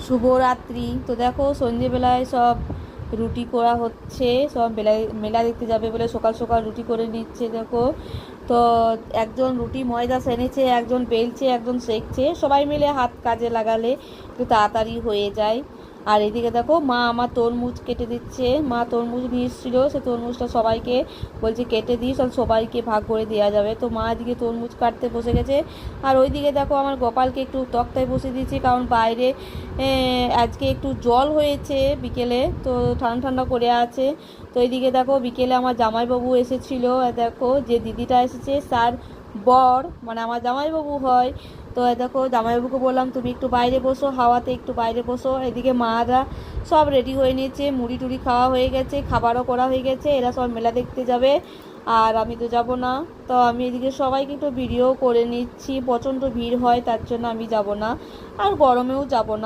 শুভরাত্রি। তো দেখো সন্ধ্যেবেলায় সব রুটি করা হচ্ছে, সব মেলা দেখতে যাবে বলে সকাল সকাল রুটি করে নিচ্ছে দেখো। তো একজন রুটি ময়দা সেনেছে, একজন বেলছে, একজন সেঁকছে, সবাই মিলে হাত কাজে লাগালে একটু তাড়াতাড়ি হয়ে যায়। আর এদিকে দেখো মা আমার তরমুজ কেটে দিচ্ছে, মা তরমুজ নিয়ে এসেছিলো, সে তরমুজটা সবাইকে বলছে কেটে দিস, আর সবাইকে ভাগ করে দেওয়া যাবে। তো মা এদিকে তরমুজ কাটতে বসে গেছে। আর ওইদিকে দেখো আমার গোপালকে একটু তক্তায় বসে দিয়েছি, কারণ বাইরে আজকে একটু জল হয়েছে বিকেলে, তো ঠান্ডা ঠান্ডা করে আছে। তো এইদিকে দেখো বিকেলে আমার জামাইবাবু এসেছিল, দেখো যে দিদিটা এসেছে তার বর, মানে আমার জামাইবাবু হয়। তো দেখো জামাইবাবুকে বললাম তুমি একটু বাইরে বসো, হাওয়াতে একটু বাইরে বসো। এদিকে মারা সব রেডি হয়ে নিয়েছে, মুড়ি টুড়ি খাওয়া হয়ে গেছে, খাবারও করা হয়ে গেছে, এরা সব মেলা দেখতে যাবে। আর আমি তো যাব না। তো আমি এদিকে সবাইকে একটু ভিডিও করে নিচ্ছি, প্রচণ্ড ভিড় হয় তার জন্য আমি যাব না, আর গরমেও যাব না।